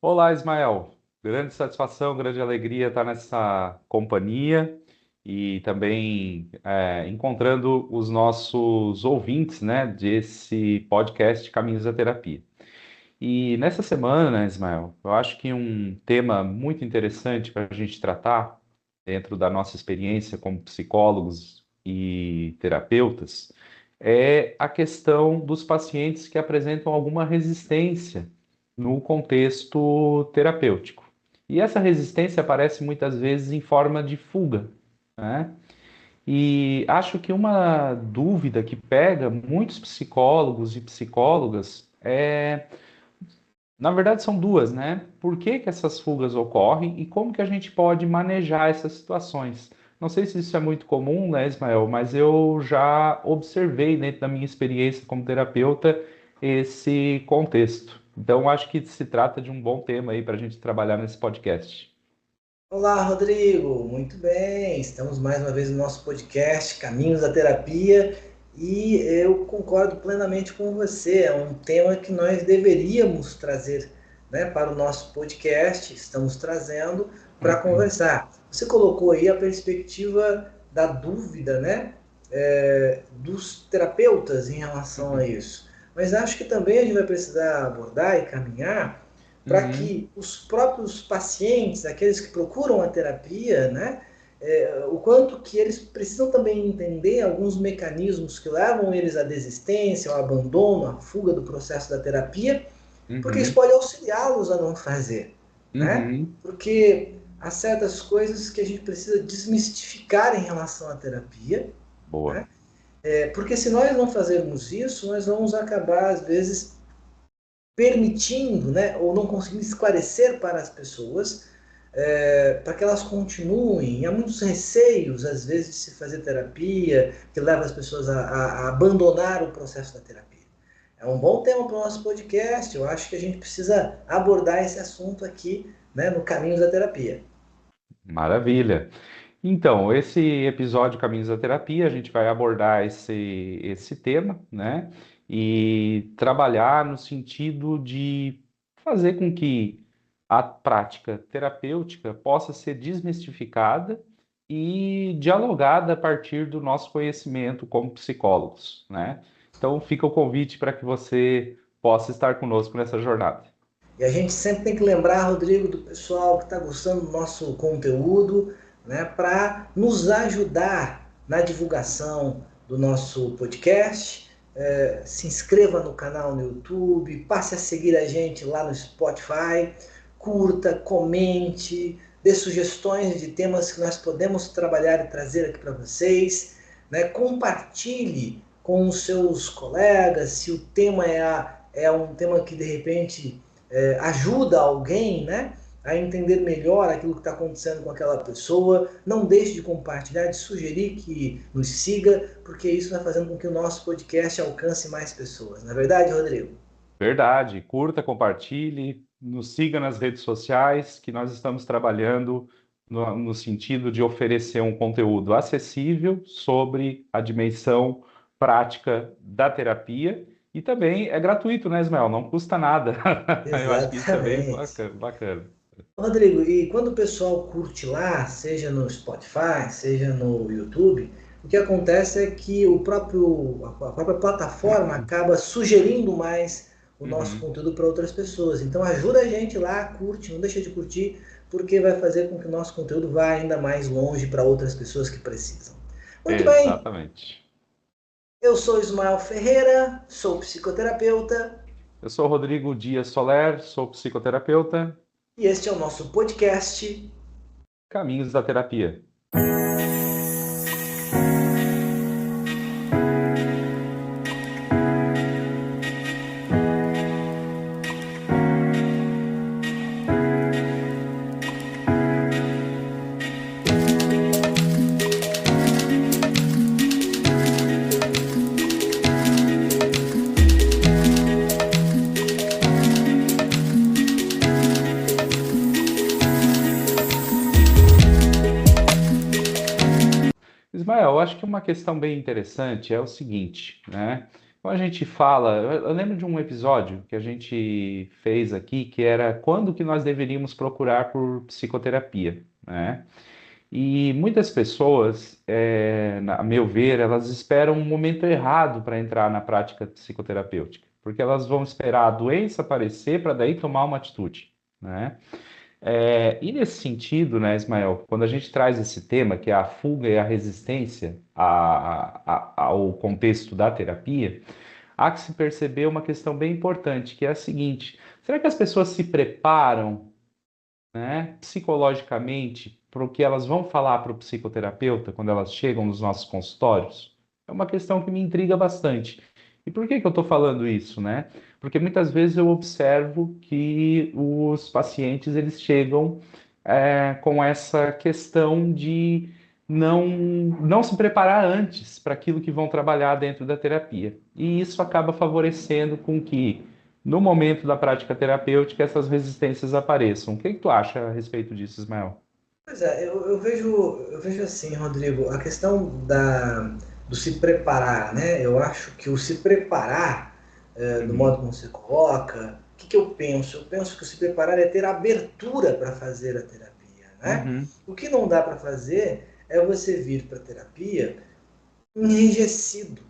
Olá, Ismael. Grande satisfação, grande alegria estar nessa companhia e também encontrando os nossos ouvintes, né, desse podcast Caminhos da Terapia. E nessa semana, Ismael, eu acho que um tema muito interessante para a gente tratar, dentro da nossa experiência como psicólogos e terapeutas, é a questão dos pacientes que apresentam alguma resistência no contexto terapêutico. E essa resistência aparece muitas vezes em forma de fuga, né? E acho que uma dúvida que pega muitos psicólogos e psicólogas na verdade, são duas, né? Por que que essas fugas ocorrem e como que a gente pode manejar essas situações? Não sei se isso é muito comum, né, Ismael, mas eu já observei dentro da minha experiência como terapeuta esse contexto. Então, acho que se trata de um bom tema aí para a gente trabalhar nesse podcast. Olá, Rodrigo. Muito bem. Estamos mais uma vez no nosso podcast Caminhos da Terapia e eu concordo plenamente com você. É um tema que nós deveríamos trazer, né, para o nosso podcast. Estamos trazendo para conversar. Você colocou aí a perspectiva da dúvida, né, dos terapeutas em relação a isso. Mas acho que também a gente vai precisar abordar e caminhar para Uhum, que os próprios pacientes, aqueles que procuram a terapia, né, o quanto que eles precisam também entender alguns mecanismos que levam eles à desistência, ao abandono, à fuga do processo da terapia, porque isso uhum, pode auxiliá-los a não fazer, né? uhum. Porque há certas coisas que a gente precisa desmistificar em relação à terapia, Boa. né? Porque se nós não fazermos isso, nós vamos acabar, às vezes, permitindo, né, ou não conseguindo esclarecer para as pessoas, para que elas continuem. Há muitos receios, às vezes, de se fazer terapia, que leva as pessoas a abandonar o processo da terapia. É um bom tema para o nosso podcast. Eu acho que a gente precisa abordar esse assunto aqui, né, no Caminhos da Terapia. Maravilha. Então, esse episódio Caminhos da Terapia, a gente vai abordar esse tema, né? E trabalhar no sentido de fazer com que a prática terapêutica possa ser desmistificada e dialogada a partir do nosso conhecimento como psicólogos, né? Então, fica o convite para que você possa estar conosco nessa jornada. E a gente sempre tem que lembrar, Rodrigo, do pessoal que está gostando do nosso conteúdo, né, para nos ajudar na divulgação do nosso podcast. Se inscreva no canal no YouTube, passe a seguir a gente lá no Spotify, curta, comente, dê sugestões de temas que nós podemos trabalhar e trazer aqui para vocês, né? Compartilhe com os seus colegas, se o tema é um tema que de repente ajuda alguém, né, a entender melhor aquilo que está acontecendo com aquela pessoa. Não deixe de compartilhar, de sugerir que nos siga, porque isso vai fazendo com que o nosso podcast alcance mais pessoas. Não é verdade, Rodrigo? Verdade. Curta, compartilhe, nos siga nas redes sociais, que nós estamos trabalhando no sentido de oferecer um conteúdo acessível sobre a dimensão prática da terapia. E também é gratuito, né, Ismael? Não custa nada. Eu acho que isso é bem Exatamente. bacana. Bacana. Rodrigo, e quando o pessoal curte lá, seja no Spotify, seja no YouTube, o que acontece é que a própria plataforma acaba sugerindo mais o nosso Uhum. conteúdo para outras pessoas. Então ajuda a gente lá, curte, não deixa de curtir, porque vai fazer com que o nosso conteúdo vá ainda mais longe para outras pessoas que precisam. Muito bem, Exatamente. eu sou Ismael Ferreira, sou psicoterapeuta Eu sou Rodrigo Dias Soler, sou psicoterapeuta, e este é o nosso podcast. Caminhos da Terapia. Ismael, eu acho que uma questão bem interessante é o seguinte, né? quando a gente fala, eu lembro de um episódio que a gente fez aqui, que era quando que nós deveríamos procurar por psicoterapia, né? E muitas pessoas, a meu ver, elas esperam um momento errado para entrar na prática psicoterapêutica, porque elas vão esperar a doença aparecer para daí tomar uma atitude, né? E nesse sentido, né, Ismael, quando a gente traz esse tema, que é a fuga e a resistência ao contexto da terapia, há que se perceber uma questão bem importante, que é a seguinte: será que as pessoas se preparam, né, psicologicamente para o que elas vão falar para o psicoterapeuta quando elas chegam nos nossos consultórios? É uma questão que me intriga bastante. E por que que eu estou falando isso, né? Porque muitas vezes eu observo que os pacientes eles chegam com essa questão de não se preparar antes para aquilo que vão trabalhar dentro da terapia. E isso acaba favorecendo com que no momento da prática terapêutica, essas resistências apareçam. O que que tu acha a respeito disso, Ismael? Pois é, eu vejo assim, Rodrigo, a questão do se preparar, né? Eu acho que o se preparar, do modo Uhum, como você coloca, o que eu penso? Eu penso que o se preparar é ter abertura para fazer a terapia, né? uhum, O que não dá para fazer é você vir para a terapia enrijecido,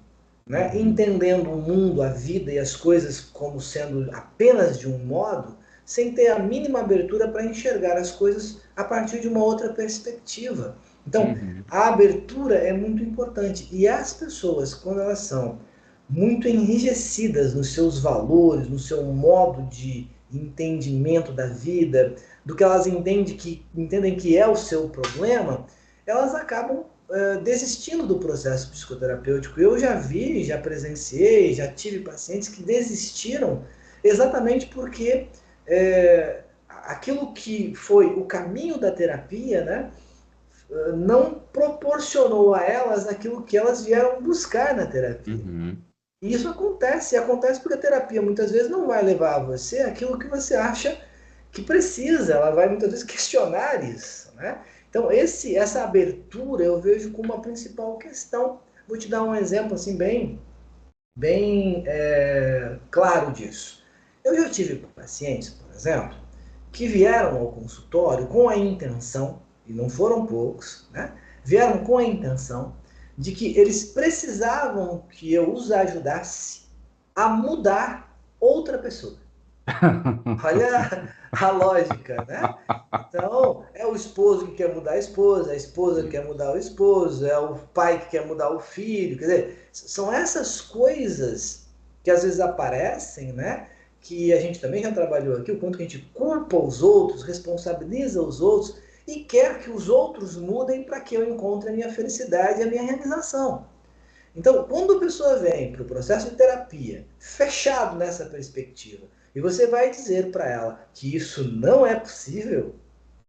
né? uhum, Entendendo o mundo, a vida e as coisas como sendo apenas de um modo, sem ter a mínima abertura para enxergar as coisas a partir de uma outra perspectiva. Então, uhum, a abertura é muito importante. E as pessoas, quando elas são muito enrijecidas nos seus valores, no seu modo de entendimento da vida, do que elas entendem que é o seu problema, elas acabam desistindo do processo psicoterapêutico. Eu já vi, já presenciei, já tive pacientes que desistiram exatamente porque aquilo que foi o caminho da terapia, né, não proporcionou a elas aquilo que elas vieram buscar na terapia. uhum. E isso acontece, e acontece porque a terapia muitas vezes não vai levar a você aquilo que você acha que precisa, ela vai muitas vezes questionar isso, né? Então, essa abertura eu vejo como a principal questão. Vou te dar um exemplo assim bem claro disso. Eu já tive pacientes, por exemplo, que vieram ao consultório com a intenção, e não foram poucos, né? Vieram com a intenção de que eles precisavam que eu os ajudasse a mudar outra pessoa. Olha a lógica, né? Então, é o esposo que quer mudar a esposa que quer mudar o esposo, é o pai que quer mudar o filho. Quer dizer, são essas coisas que às vezes aparecem, né? Que a gente também já trabalhou aqui, o quanto que a gente culpa os outros, responsabiliza os outros e quer que os outros mudem para que eu encontre a minha felicidade e a minha realização. Então, quando a pessoa vem para o processo de terapia fechado nessa perspectiva, e você vai dizer para ela que isso não é possível,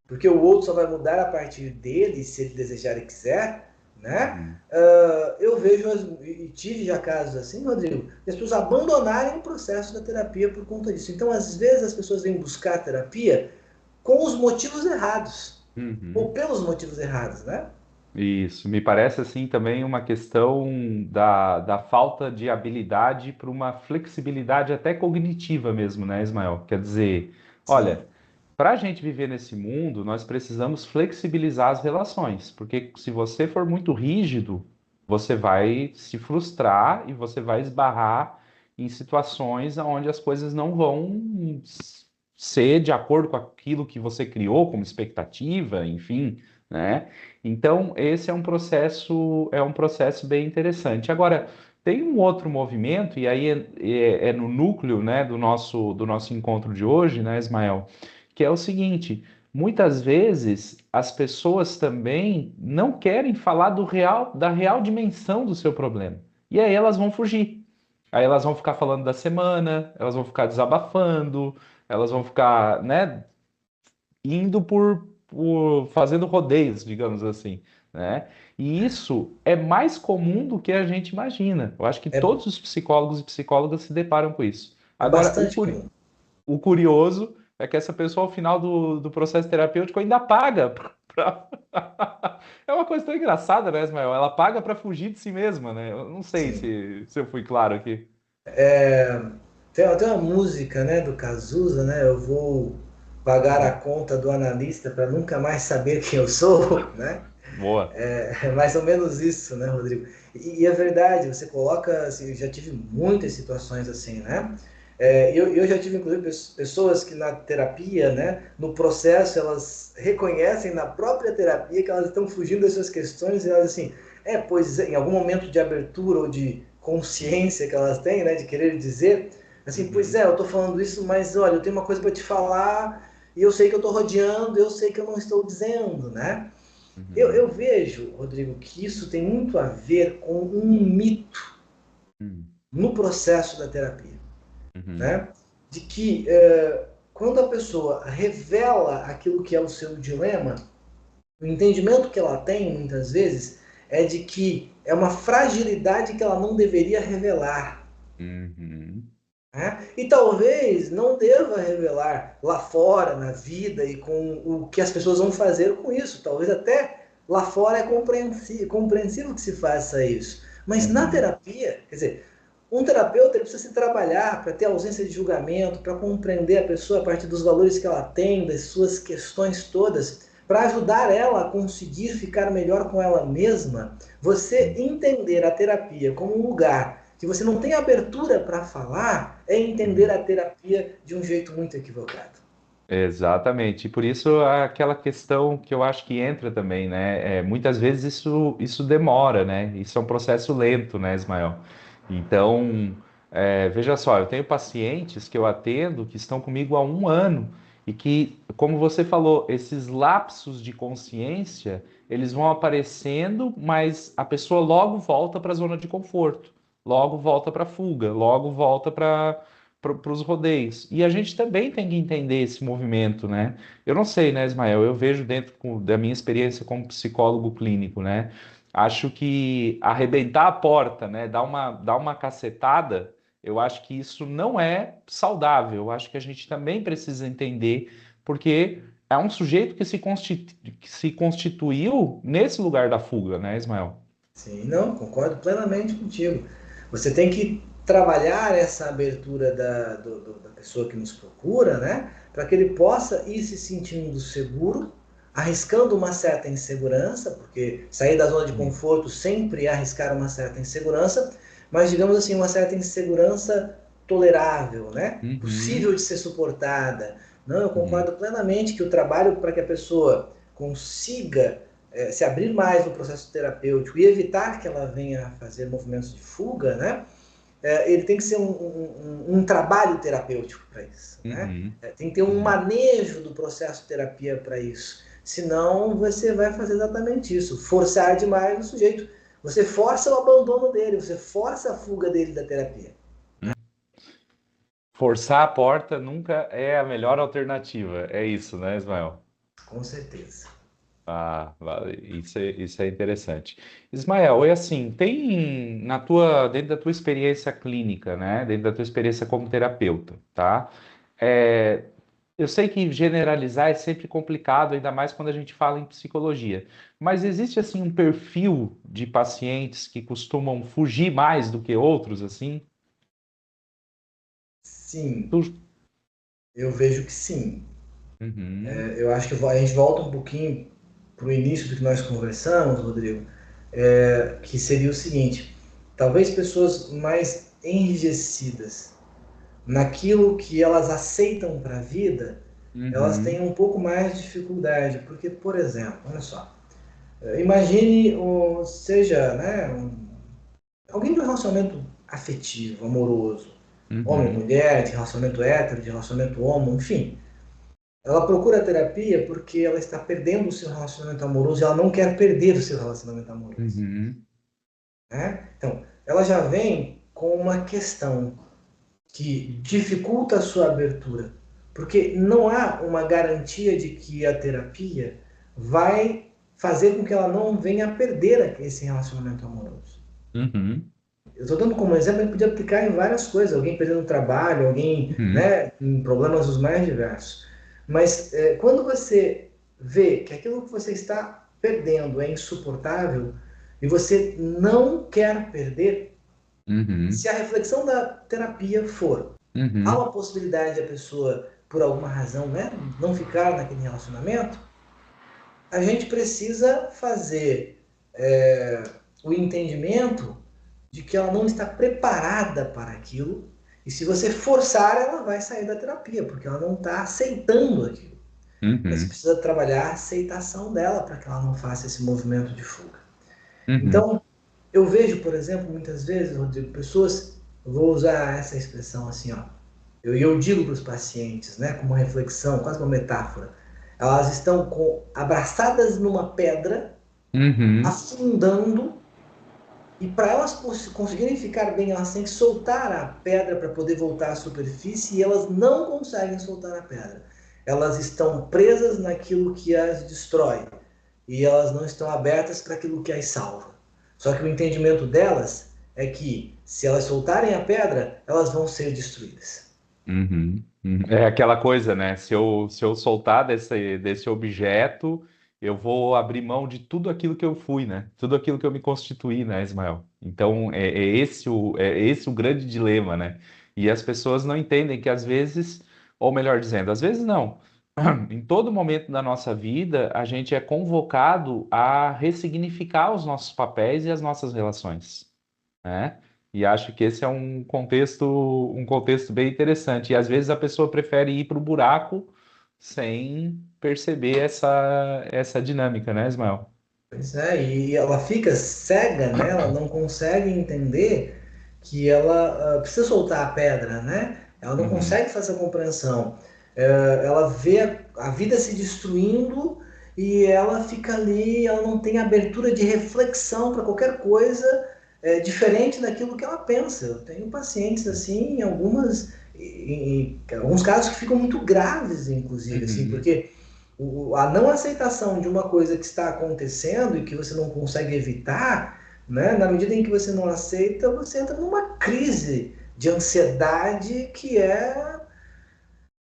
porque o outro só vai mudar a partir dele, se ele desejar e quiser, né? Uhum. Eu vejo, e tive já casos assim, Rodrigo, de as pessoas abandonarem o processo da terapia por conta disso. Então, às vezes, as pessoas vêm buscar a terapia com os motivos errados, ou Uhum. pelos motivos errados, né? Isso, me parece assim também uma questão da falta de habilidade para uma flexibilidade até cognitiva mesmo, né, Ismael? Quer dizer, Sim, olha, para a gente viver nesse mundo, nós precisamos flexibilizar as relações, porque se você for muito rígido, você vai se frustrar e você vai esbarrar em situações onde as coisas não vão ser de acordo com aquilo que você criou como expectativa, enfim, né? Então, esse é um processo bem interessante. Agora, tem um outro movimento, e aí é no núcleo, né, do nosso encontro de hoje, né, Ismael, que é o seguinte: muitas vezes as pessoas também não querem falar da real dimensão do seu problema. E aí elas vão fugir. Aí elas vão ficar falando da semana, elas vão ficar desabafando, elas vão ficar, né, indo por fazendo rodeios, digamos assim, né? E isso é mais comum do que a gente imagina. Eu acho que é, todos os psicólogos e psicólogas se deparam com isso. é Agora, bastante comum. o curioso é que essa pessoa, ao final do processo terapêutico, ainda paga pra... É uma coisa tão engraçada, né, Ismael? Ela paga para fugir de si mesma, né? Eu não sei Sim. se eu fui claro aqui. Tem uma música, né, do Cazuza, né? Eu vou pagar a Hum, conta do analista para nunca mais saber quem eu sou, né? boa. É mais ou menos isso, né, Rodrigo? E é verdade, você coloca, assim, eu já tive muitas situações assim, né? Eu já tive, inclusive, pessoas que na terapia, né, no processo, elas reconhecem na própria terapia que elas estão fugindo das suas questões e elas, assim, pois em algum momento de abertura ou de consciência que elas têm, né, de querer dizer, assim, pois Uhum, eu tô falando isso, mas olha, eu tenho uma coisa para te falar e eu sei que eu tô rodeando, eu sei que eu não estou dizendo, né? Eu uhum, vejo, Rodrigo, que isso tem muito a ver com um mito uhum, no processo da terapia, uhum, né? De que quando a pessoa revela aquilo que é o seu dilema, o entendimento que ela tem, muitas vezes, é de que é uma fragilidade que ela não deveria revelar. uhum, Né? E talvez não deva revelar lá fora, na vida, e com o que as pessoas vão fazer com isso. Talvez até lá fora é compreensível que se faça isso. Mas na uhum. terapia, quer dizer, um terapeuta ele precisa se trabalhar para ter ausência de julgamento, para compreender a pessoa a partir dos valores que ela tem, das suas questões todas, para ajudar ela a conseguir ficar melhor com ela mesma. Você entender a terapia como um lugar que você não tem abertura para falar, é entender Uhum. a terapia de um jeito muito equivocado. Exatamente. E por isso aquela questão que eu acho que entra também, né? Muitas vezes isso demora, né? Isso é um processo lento, né, Ismael? Então, veja só, eu tenho pacientes que eu atendo que estão comigo há um ano e que, como você falou, esses lapsos de consciência, eles vão aparecendo, mas a pessoa logo volta para a zona de conforto, logo volta para a fuga, logo volta para os rodeios. E a gente também tem que entender esse movimento, né? Eu não sei, né, Ismael? Eu vejo dentro da minha experiência como psicólogo clínico, né? Acho que arrebentar a porta, né? Dar uma cacetada, eu acho que isso não é saudável. Eu acho que a gente também precisa entender, porque é um sujeito que se constituiu nesse lugar da fuga, né, Ismael? Sim, não, concordo plenamente contigo. Você tem que trabalhar essa abertura da pessoa que nos procura, né? Para que ele possa ir se sentindo seguro, arriscando uma certa insegurança, porque sair da zona de Hum. conforto sempre é arriscar uma certa insegurança, mas digamos assim, uma certa insegurança tolerável, né? Uhum, Possível de ser suportada. Não, eu uhum, concordo plenamente que o trabalho para que a pessoa consiga se abrir mais no processo terapêutico e evitar que ela venha a fazer movimentos de fuga, né? Ele tem que ser um trabalho terapêutico para isso, né? uhum, Tem que ter um uhum. manejo do processo terapia para isso. Senão você vai fazer exatamente isso, forçar demais o sujeito. Você força o abandono dele, você força a fuga dele da terapia. Forçar a porta nunca é a melhor alternativa. É isso, né, Ismael? Com certeza. Isso é interessante. Ismael, e assim, tem dentro da tua experiência clínica, né? Dentro da tua experiência como terapeuta, tá? É, eu sei que generalizar é sempre complicado, ainda mais quando a gente fala em psicologia. Mas existe assim um perfil de pacientes que costumam fugir mais do que outros, assim? Sim, Tu- eu vejo que sim. Uhum, Eu acho que a gente volta um pouquinho para o início do que nós conversamos, Rodrigo, que seria o seguinte: talvez pessoas mais enrijecidas naquilo que elas aceitam para a vida, elas uhum, tenham um pouco mais de dificuldade, porque, por exemplo, olha só, imagine seja, né, alguém de um relacionamento afetivo, amoroso, homem, uhum, mulher, de relacionamento hétero, de relacionamento homo, enfim. Ela procura terapia porque ela está perdendo o seu relacionamento amoroso e ela não quer perder o seu relacionamento amoroso. uhum, Né? Então, ela já vem com uma questão que dificulta a sua abertura, porque não há uma garantia de que a terapia vai fazer com que ela não venha a perder esse relacionamento amoroso. uhum, Eu estou dando como exemplo, a gente podia aplicar em várias coisas, alguém perdendo o trabalho, alguém, uhum, né, em problemas os mais diversos. Mas quando você vê que aquilo que você está perdendo é insuportável e você não quer perder, Uhum. Se a reflexão da terapia for, há Uhum. uma possibilidade de a pessoa, por alguma razão, né, não ficar naquele relacionamento, a gente precisa fazer o entendimento de que ela não está preparada para aquilo. E se você forçar, ela vai sair da terapia, porque ela não está aceitando aquilo. Aí você Uhum. precisa trabalhar a aceitação dela para que ela não faça esse movimento de fuga. Uhum. Então, eu vejo, por exemplo, muitas vezes, Rodrigo, pessoas, eu vou usar essa expressão assim, ó, eu digo para os pacientes, né, como uma reflexão, quase uma metáfora, elas estão abraçadas numa pedra, Uhum. afundando, e para elas conseguirem ficar bem, elas têm que soltar a pedra para poder voltar à superfície e elas não conseguem soltar a pedra. Elas estão presas naquilo que as destrói e elas não estão abertas para aquilo que as salva. Só que o entendimento delas é que se elas soltarem a pedra, elas vão ser destruídas. Uhum. Uhum. É aquela coisa, né? Se eu soltar desse objeto, eu vou abrir mão de tudo aquilo que eu fui, né? Tudo aquilo que eu me constituí, né, Ismael? Então, é esse o grande dilema, né? E as pessoas não entendem que às vezes, ou melhor dizendo, às vezes não. Em todo momento da nossa vida, a gente é convocado a ressignificar os nossos papéis e as nossas relações, né? E acho que esse é um contexto bem interessante. E às vezes a pessoa prefere ir para o buraco sem perceber essa dinâmica, né, Ismael? Pois é, e ela fica cega, né? Ela não consegue entender que ela precisa soltar a pedra, né? Ela não Uhum, consegue fazer essa compreensão. Ela vê a vida se destruindo e ela fica ali, ela não tem abertura de reflexão para qualquer coisa diferente daquilo que ela pensa. Eu tenho pacientes assim, em alguns casos que ficam muito graves, inclusive, assim, uhum. porque a não aceitação de uma coisa que está acontecendo e que você não consegue evitar, né? Na medida em que você não aceita, você entra numa crise de ansiedade que é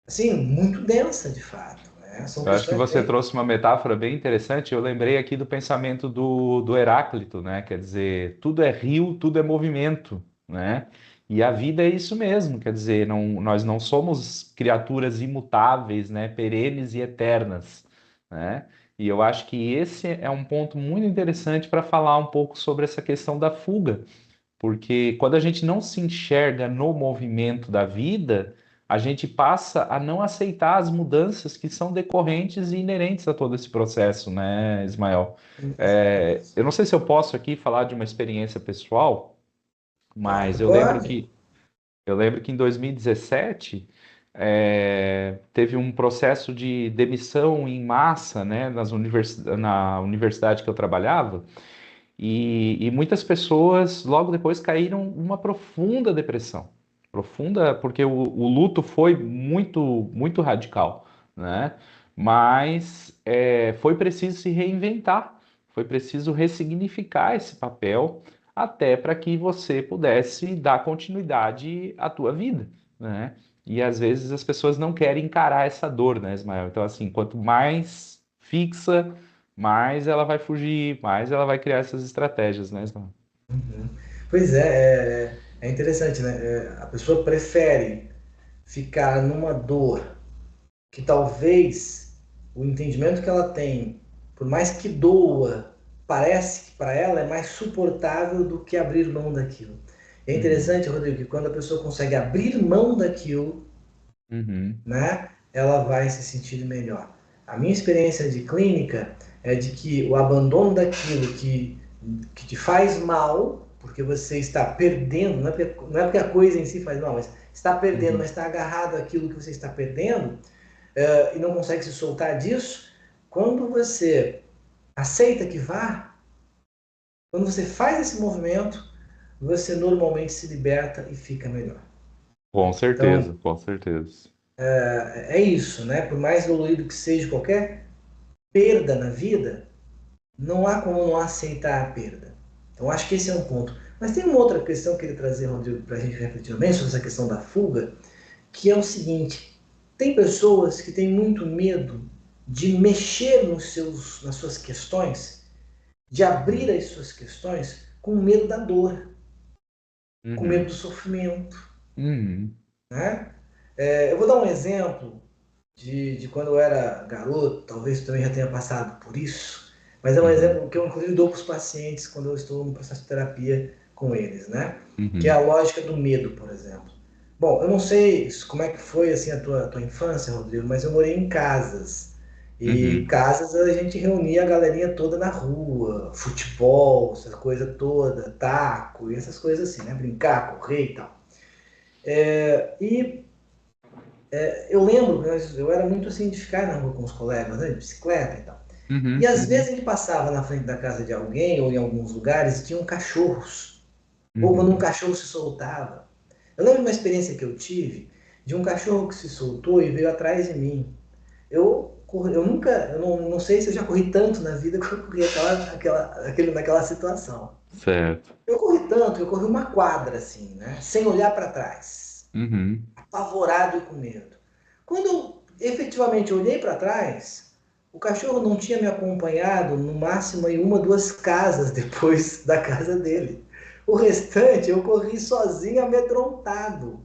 assim muito densa, de fato, né? São Eu acho que questões você bem. trouxe uma metáfora bem interessante. Eu lembrei aqui do pensamento do Heráclito, né? Quer dizer, tudo é rio, tudo é movimento, né? E a vida é isso mesmo, quer dizer, nós não somos criaturas imutáveis, né? Perenes e eternas, né? E eu acho que esse é um ponto muito interessante para falar um pouco sobre essa questão da fuga, porque quando a gente não se enxerga no movimento da vida, a gente passa a não aceitar as mudanças que são decorrentes e inerentes a todo esse processo, né, Ismael? Eu não sei se eu posso aqui falar de uma experiência pessoal, mas eu lembro Pode. que eu lembro que em 2017 teve um processo de demissão em massa, né, na universidade que eu trabalhava. E muitas pessoas logo depois caíram numa profunda depressão. Profunda, porque o luto foi muito, muito radical, né? Mas foi preciso se reinventar, foi preciso ressignificar esse papel até para que você pudesse dar continuidade à tua vida, né? E às vezes as pessoas não querem encarar essa dor, né, Ismael? Então, assim, quanto mais fixa, mais ela vai fugir, mais ela vai criar essas estratégias, né, Ismael? Uhum. Pois é interessante, né? A pessoa prefere ficar numa dor que talvez o entendimento que ela tem, por mais que doa, parece que para ela é mais suportável do que abrir mão daquilo. É Uhum, interessante, Rodrigo, que quando a pessoa consegue abrir mão daquilo, uhum, né, ela vai se sentir melhor. A minha experiência de clínica é de que o abandono daquilo que te faz mal, porque você está perdendo, não é porque a coisa em si faz mal, mas está perdendo, uhum. mas está agarrado àquilo que você está perdendo, e não consegue se soltar disso, quando você aceita que vá, quando você faz esse movimento, você normalmente se liberta e fica melhor. Com Então, certeza, com certeza. é isso, né? Por mais dolorido que seja qualquer perda na vida, não há como não aceitar a perda. Então, acho que esse é um ponto. Mas tem uma outra questão que eu queria trazer, Rodrigo, para a gente refletir também sobre essa questão da fuga, que é o seguinte: tem pessoas que têm muito medo de mexer nas suas questões, de abrir Uhum, as suas questões com medo da dor. com medo Uhum. do sofrimento, Uhum. né? Eu vou dar um exemplo de quando eu era garoto, talvez você também já tenha passado por isso, mas é um Uhum. exemplo que eu inclusive dou para os pacientes quando eu estou no processo de terapia com eles, né? Que é a Uhum. lógica do medo, por exemplo. Bom, eu não sei como é que foi assim a tua infância, Rodrigo, mas eu morei em casas. E Uhum. casas a gente reunia a galerinha toda na rua, futebol, essa coisa toda, taco, e essas coisas assim, né? Brincar, correr e tal. E eu lembro, né, eu era muito assim de ficar na rua com os colegas, né, de bicicleta e tal. E Uhum. às vezes Uhum. a gente passava na frente da casa de alguém ou em alguns lugares e tinham cachorros. Ou quando um Uhum. cachorro se soltava. Eu lembro de uma experiência que eu tive de um cachorro que se soltou e veio atrás de mim. Eu nunca, eu não sei se eu já corri tanto na vida que eu corri naquela situação. Certo. Eu corri tanto, eu corri uma quadra assim, né, sem olhar para trás, Uhum. apavorado e com medo. Quando eu efetivamente olhei para trás, o cachorro não tinha me acompanhado no máximo em uma, duas casas depois da casa dele. O restante eu corri sozinho, amedrontado,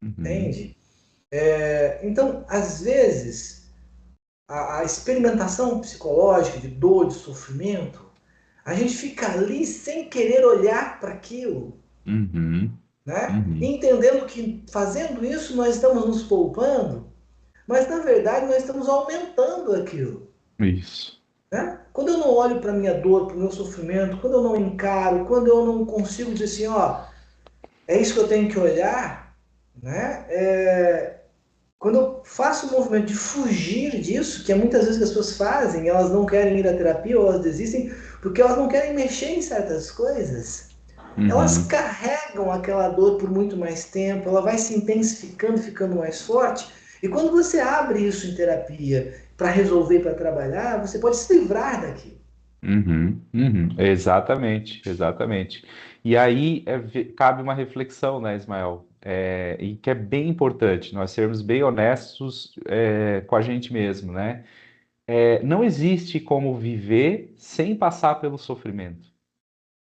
Uhum. entende? Então, às vezes, a experimentação psicológica de dor, de sofrimento, a gente fica ali sem querer olhar para aquilo, Uhum. né? Uhum. Entendendo que fazendo isso nós estamos nos poupando, mas na verdade nós estamos aumentando aquilo. Isso. Né? Quando eu não olho para a minha dor, para o meu sofrimento, quando eu não encaro, quando eu não consigo dizer assim, ó, é isso que eu tenho que olhar, né? Quando eu faço o movimento de fugir disso, que é muitas vezes que as pessoas fazem, elas não querem ir à terapia ou elas desistem porque elas não querem mexer em certas coisas, elas Uhum. carregam aquela dor por muito mais tempo, ela vai se intensificando, ficando mais forte. E quando você abre isso em terapia para resolver, para trabalhar, você pode se livrar daquilo. Uhum. Uhum. Exatamente, exatamente. E aí cabe uma reflexão, né, Ismael? E que é bem importante nós sermos bem honestos, com a gente mesmo, né? Não existe como viver sem passar pelo sofrimento.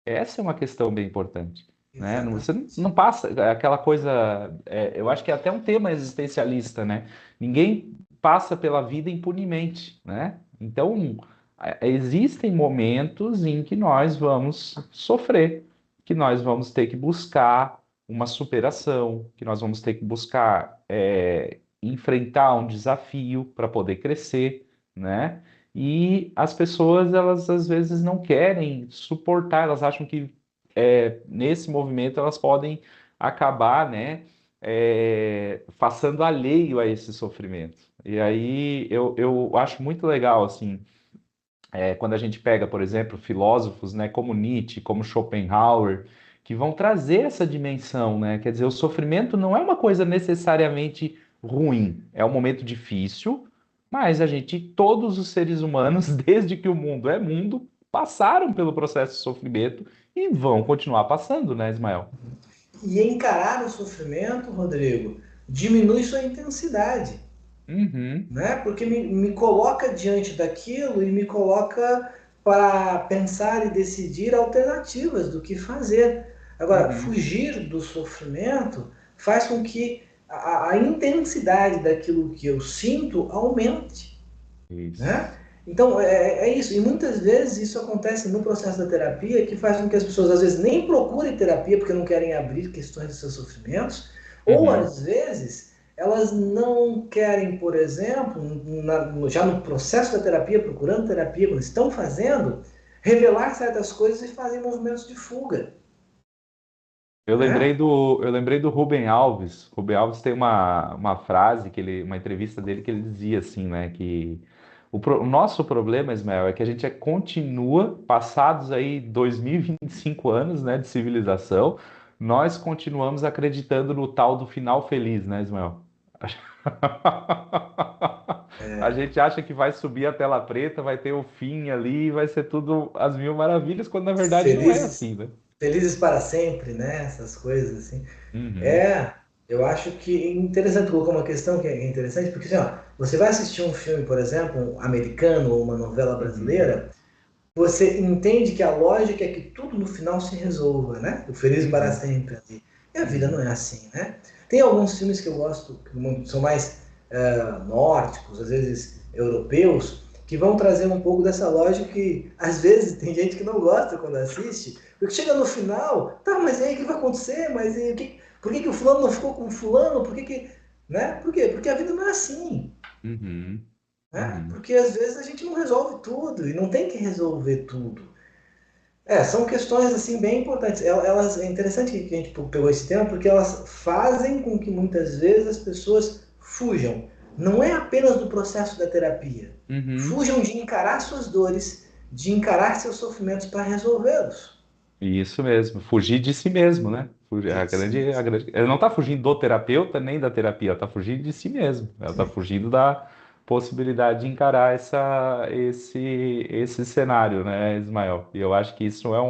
Essa é uma questão bem importante, né? Você Exatamente. não passa aquela coisa. Eu acho que é até um tema existencialista, né? Ninguém passa pela vida impunemente, né? Então, existem momentos em que nós vamos sofrer, que nós vamos ter que buscar uma superação, que nós vamos ter que buscar enfrentar um desafio para poder crescer, né? E as pessoas, elas às vezes não querem suportar, elas acham que nesse movimento elas podem acabar, né, passando alheio a esse sofrimento. E aí eu acho muito legal, assim, quando a gente pega, por exemplo, filósofos, né, como Nietzsche, como Schopenhauer, que vão trazer essa dimensão, né? Quer dizer, o sofrimento não é uma coisa necessariamente ruim, é um momento difícil, mas a gente, todos os seres humanos, desde que o mundo é mundo, passaram pelo processo de sofrimento e vão continuar passando, né, Ismael? E encarar o sofrimento, Rodrigo, diminui sua intensidade, Uhum, né? Porque me coloca diante daquilo e me coloca para pensar e decidir alternativas do que fazer. Agora, uhum, fugir do sofrimento faz com que a intensidade daquilo que eu sinto aumente, isso. né? Então, é isso. E muitas vezes isso acontece no processo da terapia, que faz com que as pessoas, às vezes, nem procurem terapia porque não querem abrir questões dos seus sofrimentos, ou, Uhum. às vezes, elas não querem, por exemplo, já no processo da terapia, procurando terapia, quando estão fazendo, revelar certas coisas e fazem movimentos de fuga, né? Eu lembrei do Rubem Alves. Rubem Alves tem uma frase uma entrevista dele que ele dizia assim, né, que o nosso problema, Ismael, é que a gente continua, passados aí 2025 anos, né, de civilização, nós continuamos acreditando no tal do final feliz, né, Ismael? A gente acha que vai subir a tela preta, vai ter o fim ali, vai ser tudo às mil maravilhas, quando na verdade não é Felizes, assim, né? felizes para sempre, né? Essas coisas assim. Uhum, É, eu acho que é interessante colocar uma questão que é interessante, porque assim, ó, você vai assistir um filme, por exemplo, um americano ou uma novela uhum, brasileira, você entende que a lógica é que tudo no final se resolva, né? O feliz para uhum. sempre ali. E a vida não é assim, né? Tem alguns filmes que eu gosto, que são mais nórdicos, às vezes europeus, que vão trazer um pouco dessa lógica que, às vezes, tem gente que não gosta quando assiste, porque chega no final, tá, mas e aí o que vai acontecer? Mas e por que o fulano não ficou com o fulano? Né? Por quê? Porque a vida não é assim, Uhum, né? uhum, Porque às vezes a gente não resolve tudo e não tem que resolver tudo. São questões assim bem importantes. Elas, é interessante que a gente pegou esse tema porque elas fazem com que muitas vezes as pessoas fujam. Não é apenas do processo da terapia. uhum. Fujam de encarar suas dores, de encarar seus sofrimentos para resolvê-los. Isso mesmo, fugir de si mesmo, né? Isso mesmo. Ela não está fugindo do terapeuta nem da terapia, ela está fugindo de si mesmo. Ela está Sim, fugindo da possibilidade de encarar esse cenário, né, Ismael? E eu acho que isso é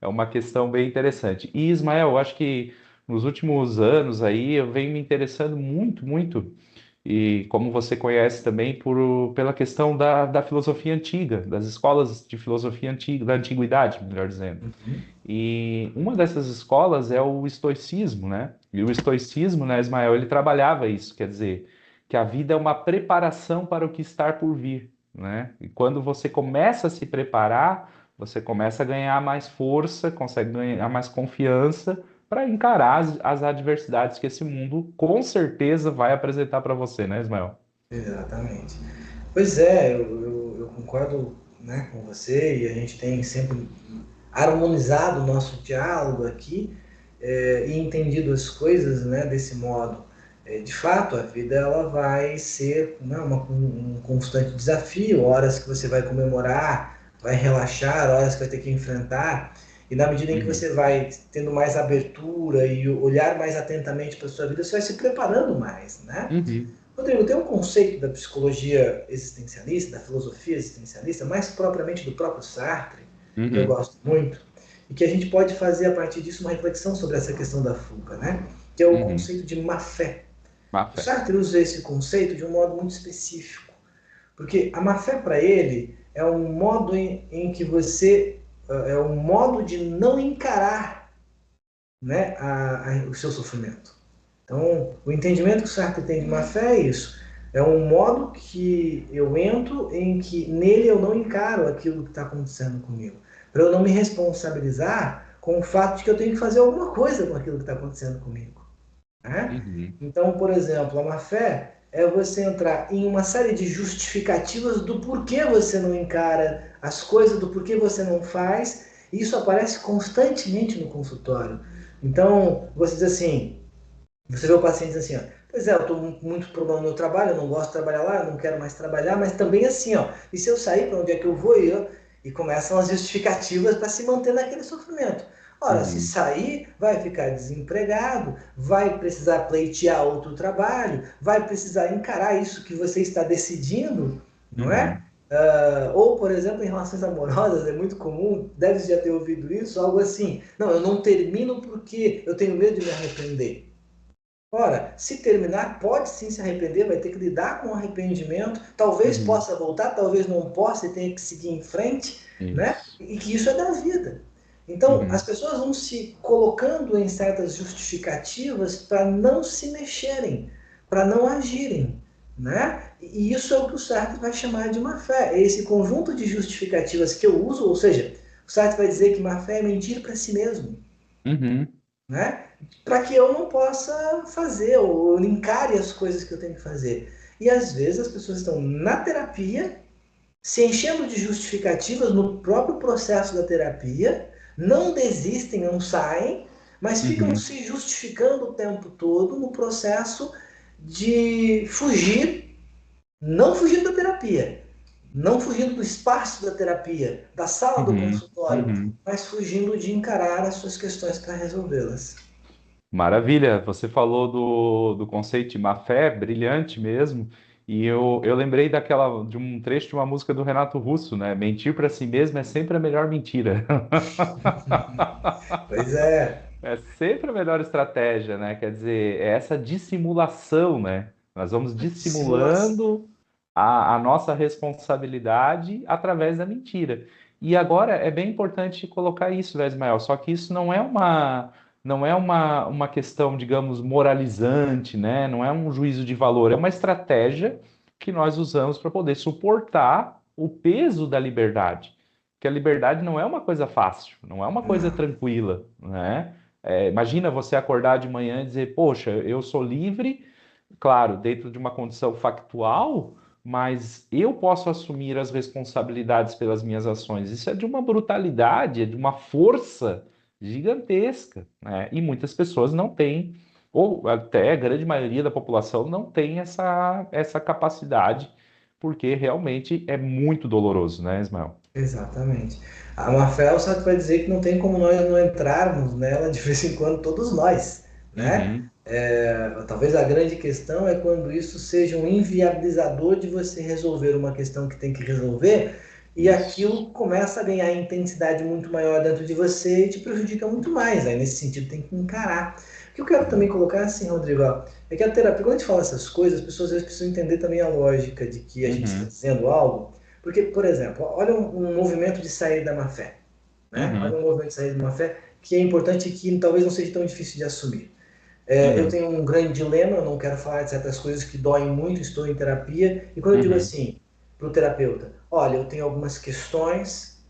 uma questão bem interessante. E, Ismael, eu acho que nos últimos anos aí eu venho me interessando muito e como você conhece também pela questão da filosofia antiga, das escolas de filosofia antiga, da antiguidade, melhor dizendo. uhum, E uma dessas escolas é o estoicismo, né? E o estoicismo, né, Ismael, ele trabalhava isso, quer dizer, que a vida é uma preparação para o que está por vir, né? E quando você começa a se preparar, você começa a ganhar mais força, consegue ganhar mais confiança para encarar as adversidades que esse mundo com certeza vai apresentar para você, né, Ismael? exatamente. Pois é, eu concordo, né, com você e a gente tem sempre harmonizado o nosso diálogo aqui e entendido as coisas, né, desse modo. De fato, a vida ela vai ser, né, um constante desafio, horas que você vai comemorar, vai relaxar, horas que vai ter que enfrentar. E na medida em que Uhum, você vai tendo mais abertura e olhar mais atentamente para a sua vida, você vai se preparando mais, né? uhum, Rodrigo, tem um conceito da psicologia existencialista, da filosofia existencialista, mais propriamente do próprio Sartre, que eu uhum, gosto muito, e que a gente pode fazer a partir disso uma reflexão sobre essa questão da fuga, né? Que é o uhum. conceito de má fé. Má O fé. Sartre usa esse conceito de um modo muito específico, porque a má fé para ele é um modo em que você é um modo de não encarar, né, o seu sofrimento. Então, o entendimento que o Sartre tem de má fé é isso. É um modo que eu entro em que nele eu não encaro aquilo que está acontecendo comigo. Para eu não me responsabilizar com o fato de que eu tenho que fazer alguma coisa com aquilo que está acontecendo comigo. Né? Uhum, Então, por exemplo, a má fé é você entrar em uma série de justificativas do porquê você não encara as coisas, do porquê você não faz. E isso aparece constantemente no consultório. Então, você diz assim, você vê o paciente assim, ó, pois é, eu estou com muito problema no meu trabalho, eu não gosto de trabalhar lá, eu não quero mais trabalhar, mas também assim, ó, e se eu sair, para onde é que eu vou? E começam as justificativas para se manter naquele sofrimento. Ora, se uhum, sair, vai ficar desempregado, vai precisar pleitear outro trabalho, vai precisar encarar isso que você está decidindo, não é? uhum. Ou, por exemplo, em relações amorosas, é muito comum, deve já ter ouvido isso, algo assim, não, eu não termino porque eu tenho medo de me arrepender. Ora, se terminar, pode sim se arrepender, vai ter que lidar com o arrependimento, talvez Uhum. possa voltar, talvez não possa e tenha que seguir em frente, né? Isso. E que isso é da vida. Então, as Uhum. pessoas vão se colocando em certas justificativas para não se mexerem, para não agirem, né? E isso é o que o Sartre vai chamar de má fé. É esse conjunto de justificativas que eu uso, ou seja, o Sartre vai dizer que má fé é mentir para si mesmo, Uhum. né? Para que eu não possa fazer ou encare as coisas que eu tenho que fazer. E às vezes as pessoas estão na terapia, se enchendo de justificativas no próprio processo da terapia, não desistem, não saem, mas ficam Uhum. se justificando o tempo todo no processo de fugir, não fugindo da terapia, não fugindo do espaço da terapia, da sala do Uhum. consultório, Uhum. mas fugindo de encarar as suas questões para resolvê-las. Maravilha, você falou do conceito de má fé, brilhante mesmo, e eu lembrei de um trecho de uma música do Renato Russo, né? Mentir para si mesmo é sempre a melhor mentira. Pois é, É sempre a melhor estratégia, né? Quer dizer, é essa dissimulação, né? Nós vamos a dissimulação. dissimulando a nossa responsabilidade através da mentira. E agora é bem importante colocar isso, né, Ismael? Só que isso não é não é uma questão, digamos, moralizante, né? Não é um juízo de valor, é uma estratégia que nós usamos para poder suportar o peso da liberdade. Porque a liberdade não é uma coisa fácil, não é uma coisa Não, tranquila, né? Imagina você acordar de manhã e dizer, poxa, eu sou livre, claro, dentro de uma condição factual, mas eu posso assumir as responsabilidades pelas minhas ações. Isso é de uma brutalidade, é de uma força gigantesca, né? E muitas pessoas não têm, ou até a grande maioria da população não tem essa capacidade, porque realmente é muito doloroso, né, Ismael? exatamente. A Mafel só que vai dizer que não tem como nós não entrarmos nela de vez em quando, todos nós, né? Uhum. Talvez a grande questão é quando isso seja um inviabilizador de você resolver uma questão que tem que resolver e Isso. aquilo começa a ganhar intensidade muito maior dentro de você e te prejudica muito mais. Aí, nesse sentido, tem que encarar. O que eu quero também Uhum. colocar assim, Rodrigo, ó, é que a terapia, quando a gente fala essas coisas, as pessoas às vezes precisam entender também a lógica de que a gente está Uhum. dizendo algo. Porque, por exemplo, olha um movimento de sair da má fé, né? Olha Uhum. um movimento de sair da má fé que é importante e que talvez não seja tão difícil de assumir. Eu Uhum. tenho um grande dilema, eu não quero falar de certas coisas que doem muito, estou em terapia, e quando eu digo Uhum. assim para o terapeuta, olha, eu tenho algumas questões,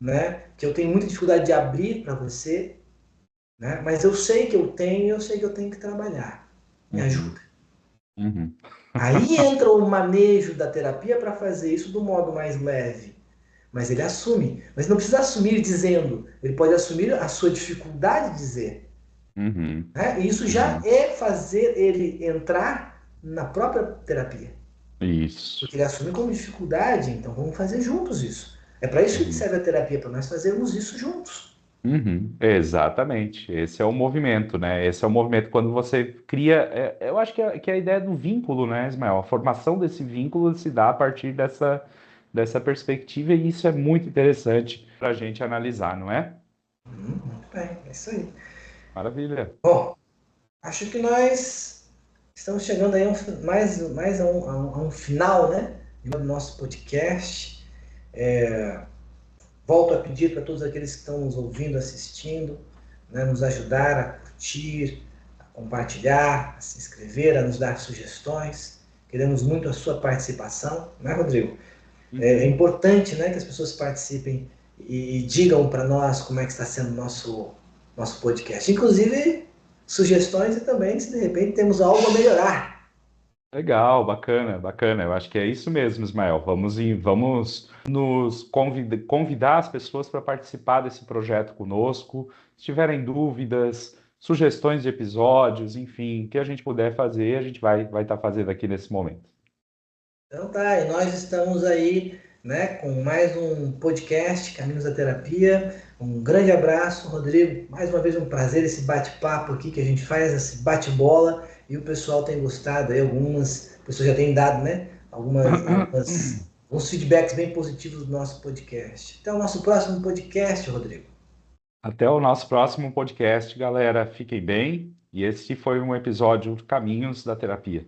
né, que eu tenho muita dificuldade de abrir para você, né, mas eu sei que eu tenho e eu sei que eu tenho que trabalhar. Me Uhum. ajuda. Uhum. Aí entra o manejo da terapia para fazer isso do modo mais leve. Mas ele assume. Mas não precisa assumir dizendo. Ele pode assumir a sua dificuldade de dizer. Uhum. Né? E isso já Uhum. é fazer ele entrar na própria terapia. Isso. Porque ele assume como dificuldade, então vamos fazer juntos isso. É para isso que Uhum. serve a terapia, para nós fazermos isso juntos. Uhum, exatamente. Esse é o movimento, né? Esse é o movimento quando você cria. Eu acho que é a ideia do vínculo, né, Ismael? A formação desse vínculo se dá a partir dessa perspectiva, e isso é muito interessante para a gente analisar, não é? Muito bem, é isso aí. Maravilha. Bom, acho que nós estamos chegando aí mais a um final, né? Do nosso podcast. Volto a pedir para todos aqueles que estão nos ouvindo, assistindo, né, nos ajudar a curtir, a compartilhar, a se inscrever, a nos dar sugestões. Queremos muito a sua participação, né, Rodrigo? É Uhum. importante, né, que as pessoas participem e digam para nós como é que está sendo o nosso podcast. Inclusive, sugestões e também se de repente temos algo a melhorar. Legal, bacana, bacana. Eu acho que é isso mesmo, Ismael. Vamos nos convidar as pessoas para participar desse projeto conosco. Se tiverem dúvidas, sugestões de episódios, enfim, o que a gente puder fazer, a gente vai estar fazendo aqui nesse momento. Então tá, e nós estamos aí, né, com mais um podcast Caminhos da Terapia. Um grande abraço, Rodrigo. Mais uma vez um prazer esse bate-papo aqui que a gente faz, esse bate-bola, e o pessoal tem gostado aí, algumas pessoas já têm dado, né, alguns feedbacks bem positivos do nosso podcast. Até o nosso próximo podcast, Rodrigo. Até o nosso próximo podcast, galera. Fiquem bem. E esse foi um episódio Caminhos da Terapia.